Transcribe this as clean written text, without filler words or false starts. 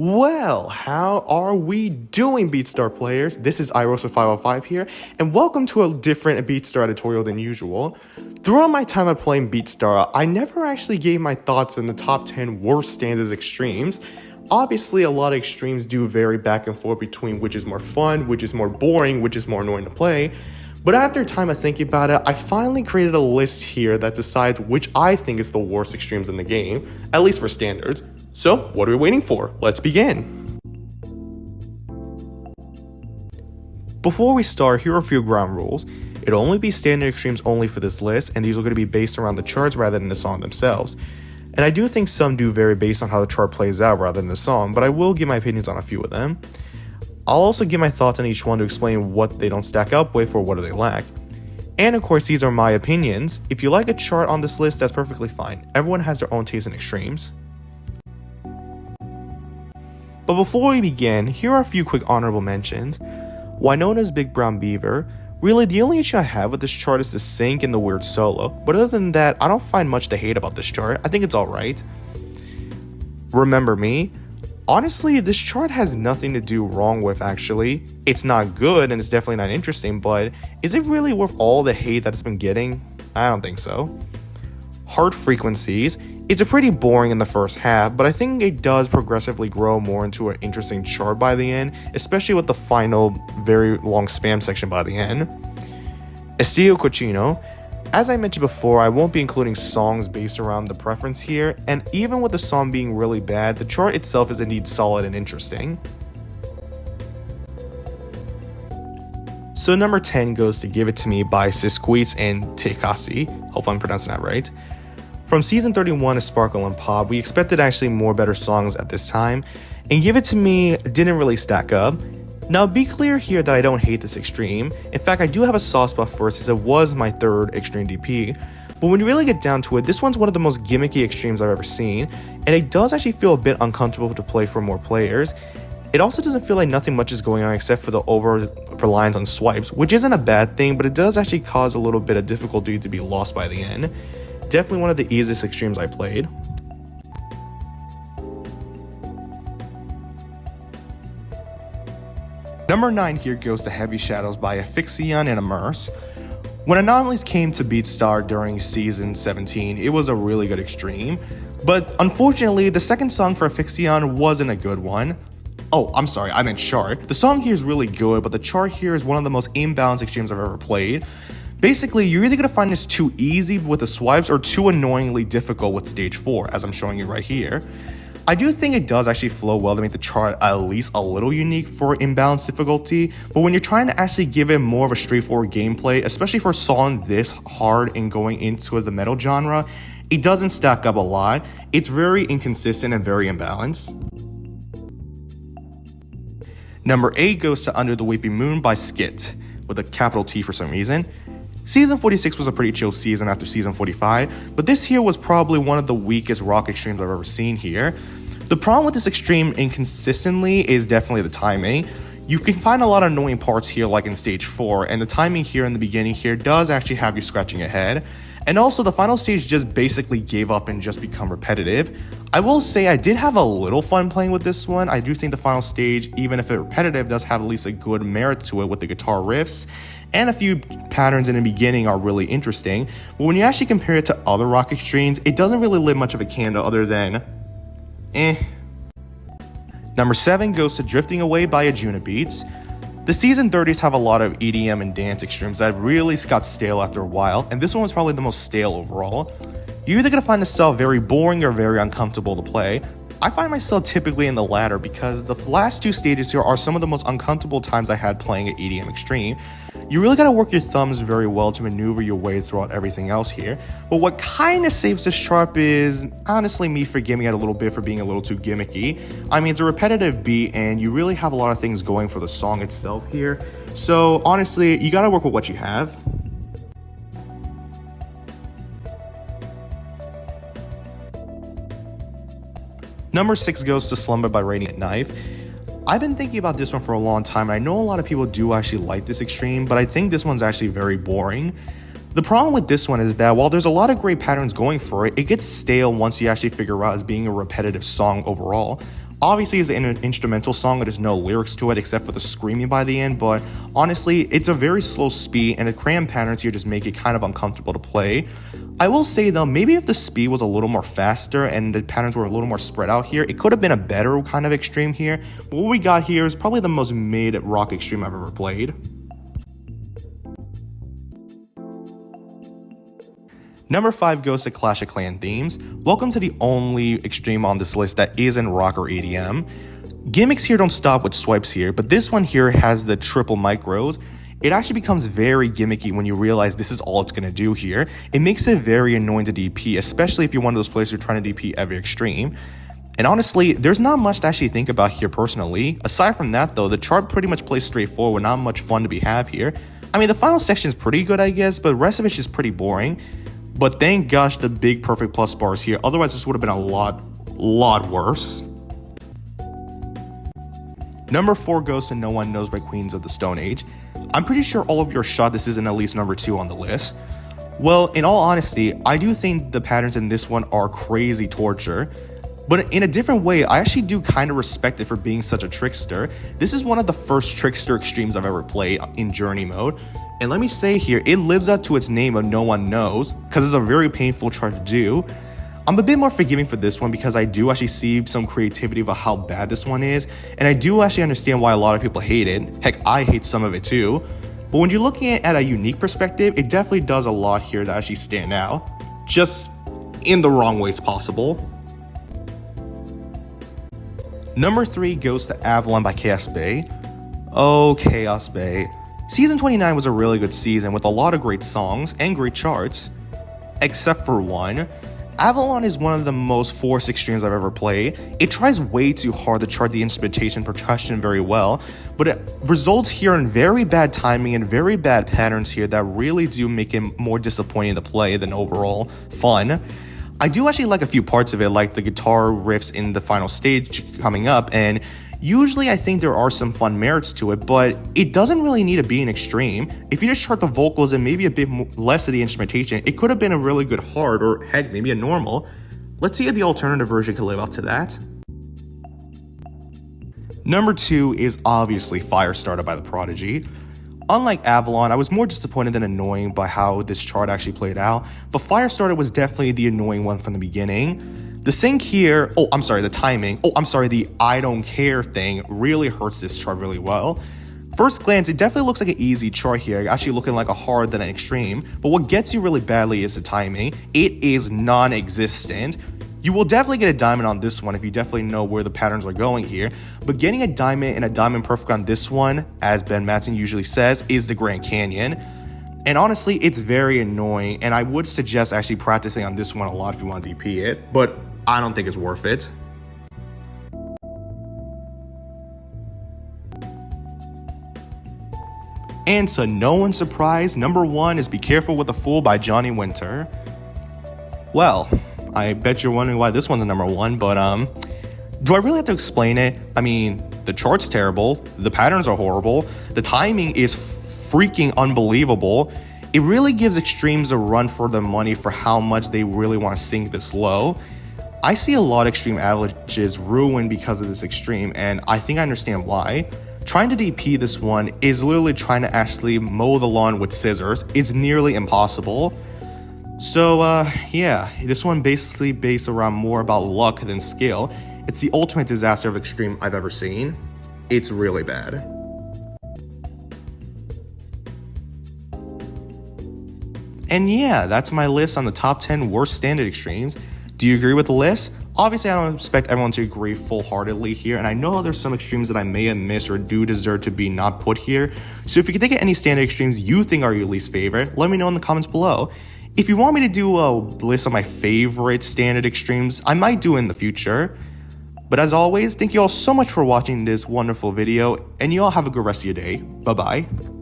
Well, how are we doing, Beatstar players? This is iRoaster505 here, and welcome to a different Beatstar editorial than usual. Throughout my time of playing Beatstar, I never actually gave my thoughts on the top 10 worst standards extremes. Obviously, a lot of extremes do vary back and forth between which is more fun, which is more boring, which is more annoying to play. But after time of thinking about it, I finally created a list here that decides which I think is the worst extremes in the game, at least for standards. So, what are we waiting for? Let's begin. Before we start, here are a few ground rules. It'll only be standard extremes only for this list, and these are going to be based around the charts rather than the song themselves. And I do think some do vary based on how the chart plays out rather than the song, but I will give my opinions on a few of them. I'll also give my thoughts on each one to explain what they don't stack up with or what do they lack. And of course, these are my opinions. If you like a chart on this list, that's perfectly fine. Everyone has their own taste in extremes. But before we begin, here are a few quick honorable mentions. Wynonna's Big Brown Beaver. Really, the only issue I have with this chart is the sync and the weird solo, but other than that, I don't find much to hate about this chart. I think it's alright. Remember Me. Honestly, this chart has nothing to do wrong with, actually. It's not good and it's definitely not interesting, but is it really worth all the hate that it's been getting? I don't think so. Heart Frequencies. It's a pretty boring in the first half, but I think it does progressively grow more into an interesting chart by the end, especially with the final very long spam section by the end. Estilo Cochino. As I mentioned before, I won't be including songs based around the preference here, and even with the song being really bad, the chart itself is indeed solid and interesting. So number 10 goes to Give It To Me by Sisqueets and Tekasi. Hope I'm pronouncing that right. From season 31 of Sparkle and Pop, we expected actually more better songs at this time, and Give It To Me didn't really stack up. Now, be clear here that I don't hate this extreme. In fact, I do have a soft spot for it since it was my third extreme DP. But when you really get down to it, this one's one of the most gimmicky extremes I've ever seen, and it does actually feel a bit uncomfortable to play for more players. It also doesn't feel like nothing much is going on except for the over-reliance on swipes, which isn't a bad thing, but it does actually cause a little bit of difficulty to be lost by the end. Definitely one of the easiest extremes I played. Number 9 here goes to Heavy Shadows by Afixion and Immerse. When Anomalies came to Beatstar during season 17, it was a really good extreme, but unfortunately, the second song for Afixion wasn't a good one. Oh, I'm sorry, I meant chart. The song here is really good, but the chart here is one of the most imbalanced extremes I've ever played. Basically, you're either going to find this too easy with the swipes or too annoyingly difficult with stage 4, as I'm showing you right here. I do think it does actually flow well to make the chart at least a little unique for imbalanced difficulty, but when you're trying to actually give it more of a straightforward gameplay, especially for a song this hard and going into the metal genre, it doesn't stack up a lot. It's very inconsistent and very imbalanced. Number 8 goes to Under the Weeping Moon by Skit, with a capital T for some reason. Season 46 was a pretty chill season after season 45, but this here was probably one of the weakest rock extremes I've ever seen here. The problem with this extreme inconsistently is definitely the timing. You can find a lot of annoying parts here like in stage 4, and the timing here in the beginning here does actually have you scratching your head. And also the final stage just basically gave up and just become repetitive. I will say I did have a little fun playing with this one. I do think the final stage, even if it's repetitive, does have at least a good merit to it with the guitar riffs. And a few patterns in the beginning are really interesting, but when you actually compare it to other rock extremes, it doesn't really live much of a candle other than Number 7 goes to Drifting Away by Ajuna Beats. The season 30s have a lot of EDM and dance extremes that really got stale after a while, and this one was probably the most stale overall. You're either going to find this very boring or very uncomfortable to play. I find myself typically in the latter because the last two stages here are some of the most uncomfortable times I had playing at EDM Extreme. You really gotta work your thumbs very well to maneuver your way throughout everything else here, but what kinda saves this chart is honestly me forgiving it a little bit for being a little too gimmicky. I mean, it's a repetitive beat and you really have a lot of things going for the song itself here, so honestly, you gotta work with what you have. Number 6 goes to Slumber by Radiant Knife. I've been thinking about this one for a long time, and I know a lot of people do actually like this extreme, but I think this one's actually very boring. The problem with this one is that while there's a lot of great patterns going for it, it gets stale once you actually figure out as being a repetitive song overall. Obviously, it's an instrumental song, there's no lyrics to it except for the screaming by the end, but honestly, it's a very slow speed, and the crayon patterns here just make it kind of uncomfortable to play. I will say though, maybe if the speed was a little more faster and the patterns were a little more spread out here, it could have been a better kind of extreme here. But what we got here is probably the most mid-rock extreme I've ever played. Number 5 goes to Clash of Clans themes. Welcome to the only extreme on this list that isn't rock or EDM. Gimmicks here don't stop with swipes here, but this one here has the triple micros. It actually becomes very gimmicky when you realize this is all it's going to do here. It makes it very annoying to DP, especially if you're one of those players who are trying to DP every extreme. And honestly, there's not much to actually think about here personally. Aside from that though, the chart pretty much plays straightforward, not much fun to be had here. I mean, the final section is pretty good, I guess, but the rest of it's just pretty boring. But thank gosh the big perfect plus bars here, otherwise this would have been a lot worse. Number 4 goes to No One Knows by Queens of the Stone Age. I'm pretty sure all of you are shocked this isn't at least number 2 on the list. Well, in all honesty, I do think the patterns in this one are crazy torture. But in a different way, I actually do kind of respect it for being such a trickster. This is one of the first trickster extremes I've ever played in journey mode. And let me say here, it lives up to its name of No One Knows, because it's a very painful chart to do. I'm a bit more forgiving for this one because I do actually see some creativity about how bad this one is, and I do actually understand why a lot of people hate it. Heck, I hate some of it too. But when you're looking at a unique perspective, it definitely does a lot here to actually stand out, just in the wrong ways possible. Number 3 goes to Avalon by Chaos Bay. Oh, Chaos Bay. Season 29 was a really good season with a lot of great songs and great charts, except for one. Avalon is one of the most forced extremes I've ever played. It tries way too hard to chart the instrumentation percussion very well, but it results here in very bad timing and very bad patterns here that really do make it more disappointing to play than overall fun. I do actually like a few parts of it, like the guitar riffs in the final stage coming up, and usually I think there are some fun merits to it, but it doesn't really need to be an extreme. If you just chart the vocals and maybe a bit less of the instrumentation, it could have been a really good hard, or heck, maybe a normal. Let's see if the alternative version can live up to that. Number 2 is obviously Firestarter by The Prodigy. Unlike Avalon, I was more disappointed than annoying by how this chart actually played out, but Firestarter was definitely the annoying one from the beginning. The sync here, the I don't care thing really hurts this chart really well. First glance, it definitely looks like an easy chart here, actually looking like a hard than an extreme, but what gets you really badly is the timing. It is non-existent. You will definitely get a diamond on this one if you definitely know where the patterns are going here, but getting a diamond and a diamond perfect on this one, as Ben Matson usually says, is the Grand Canyon. And honestly, it's very annoying, and I would suggest actually practicing on this one a lot if you want to DP it, but I don't think it's worth it. And to no one's surprise, number 1 is Be Careful with the Fool by Johnny Winter. Well, I bet you're wondering why this one's a number 1, but do I really have to explain it? I mean, the chart's terrible, the patterns are horrible, the timing is freaking unbelievable. It really gives extremes a run for their money for how much they really want to sink this low. I see a lot of extreme averages ruined because of this extreme, and I think I understand why. Trying to DP this one is literally trying to actually mow the lawn with scissors. It's nearly impossible. So yeah, this one basically based around more about luck than skill. It's the ultimate disaster of extreme I've ever seen. It's really bad. And yeah, that's my list on the top 10 worst standard extremes. Do you agree with the list? Obviously, I don't expect everyone to agree full-heartedly here, and I know there's some extremes that I may have missed or do deserve to be not put here. So if you can think of any standard extremes you think are your least favorite, let me know in the comments below. If you want me to do a list of my favorite standard extremes, I might do it in the future. But as always, thank you all so much for watching this wonderful video, and you all have a good rest of your day. Bye-bye.